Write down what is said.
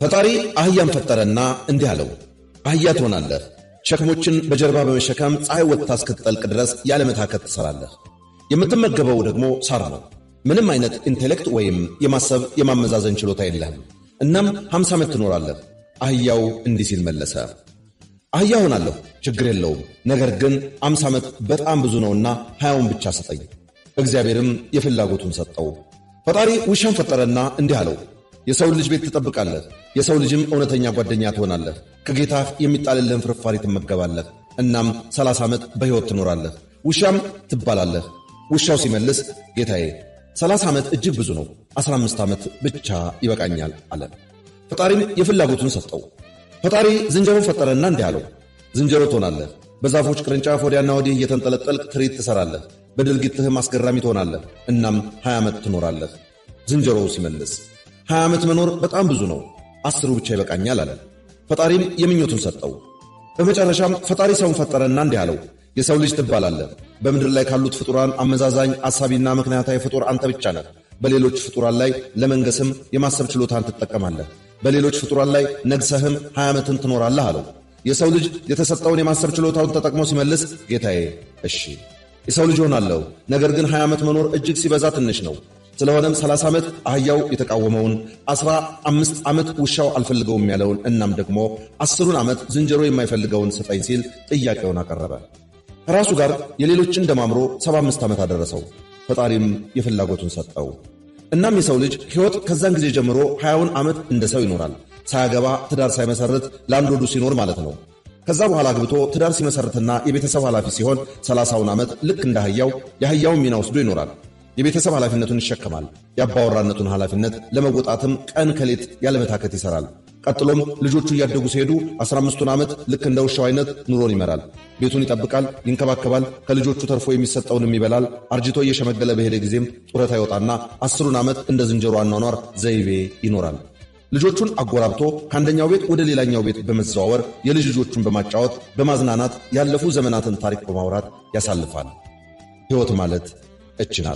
ፈጣሪ አህያን ፈጠረና እንዲህ አለው፣ አህያ ትሆናለህ። ሸክሞችን በጀርባ በመሸከም ፀሐይ ወጥታ እስክትጠልቅ ድረስ ያለመታከት ትሰራለህ። የምትመገበው ደግሞ ሳር ነው። ምንም አይነት ኢንቴሌክት ወይም የማሰብ የማመዛዘን ችሎታ የለህም። እናም 50 ዓመት ትኖራለህ። አህያው እንዲህ ሲል መለሰ፣ አህያ ሆናለሁ፣ ችግር የለውም። ነገር ግን 50 ዓመት በጣም ብዙ ነውና 20ውን ብቻ ሰጠኝ። እግዚአብሔርም የፍላጎቱን ሰጠው። ፈጣሪ ውሻን ፈጠረና እንዲህ አለው፣ የሰውን ልጅ ቤት ትጠብቃለህ። የሰው ልጅም እውነተኛ ጓደኛ ትሆናለህ። ከጌታህ የሚጣልልህን ፍርፋሪ ትመገባለህ። እናም 30 ዓመት በሕይወት ትኖራለህ። ውሻም ትባላለህ። ውሻው ሲመልስ ጌታዬ 30 ዓመት እጅግ ብዙ ነው፣ 15 ዓመት ብቻ ይበቃኛል አለ። ፈጣሪም የፍላጎቱን ሰጠው። ፈጣሪ ዝንጀሮን ፈጠረና እንዲህ አለው፣ ዝንጀሮ ትሆናለህ። በዛፎች ቅርንጫፍ ወዲያና ወዲህ እየተንጠለጠልክ ትርኢት ትሠራለህ። በድርጊትህም አስገራሚ ትሆናለህ። እናም 20 ዓመት ትኖራለህ። ዝንጀሮው ሲመልስ 20 ዓመት መኖር በጣም ብዙ ነው፣ 10ሩ ብቻ ይበቃኛል አለ። ፈጣሪም የምኞቱን ሰጠው። በመጨረሻም ፈጣሪ ሰውን ፈጠረና እንዲህ አለው፣ የሰው ልጅ ትባላለህ። በምድር ላይ ካሉት ፍጡራን አመዛዛኝ፣ አሳቢና ምክንያታዊ ፍጡር አንተ ብቻ ነህ። በሌሎች ፍጡራን ላይ ለመንገስም የማሰብ ችሎታን ትጠቀማለህ። በሌሎች ፍጡራን ላይ ነግሰህም 20 ዓመትን ትኖራለህ አለው። የሰው ልጅ የተሰጠውን የማሰብ ችሎታውን ተጠቅሞ ሲመልስ ጌታዬ እሺ የሰው ልጅ ሆናለሁ፣ ነገር ግን 20 ዓመት መኖር እጅግ ሲበዛ ትንሽ ነው። ስለሆነም 30 ዓመት አህያው የተቃወመውን፣ 15 ዓመት ውሻው አልፈልገውም ያለውን፣ እናም ደግሞ 10ሩን ዓመት ዝንጀሮ የማይፈልገውን ስጠኝ ሲል ጥያቄውን አቀረበ። ከራሱ ጋር የሌሎችን ደማምሮ 75 ዓመት አደረሰው። ፈጣሪም የፍላጎቱን ሰጠው። እናም የሰው ልጅ ሕይወት ከዛን ጊዜ ጀምሮ 20ውን ዓመት እንደ ሰው ይኖራል። ሳያገባ ትዳር ሳይመሰርት ለአንድ ወዱ ሲኖር ማለት ነው። ከዛ በኋላ አግብቶ ትዳር ሲመሰርትና የቤተሰብ ኃላፊ ሲሆን 30ውን ዓመት ልክ እንደ አህያው የአህያውን ሚና ወስዶ ይኖራል። የቤተሰብ ኃላፊነቱን ይሸከማል። የአባወራነቱን ኃላፊነት ለመወጣትም ቀን ከሌት ያለመታከት ይሠራል። ቀጥሎም ልጆቹ እያደጉ ሲሄዱ 15ቱን ዓመት ልክ እንደ ውሻው አይነት ኑሮን ይመራል። ቤቱን ይጠብቃል፣ ይንከባከባል፣ ከልጆቹ ተርፎ የሚሰጠውንም ይበላል። አርጅቶ እየሸመገለ በሄደ ጊዜም ጡረታ ይወጣና 10ሩን ዓመት እንደ ዝንጀሮ አኗኗር ዘይቤ ይኖራል። ልጆቹን አጎራብቶ ከአንደኛው ቤት ወደ ሌላኛው ቤት በመዘዋወር የልጅ ልጆቹን በማጫወት በማዝናናት ያለፉ ዘመናትን ታሪክ በማውራት ያሳልፋል። ሕይወት ማለት እች ናት።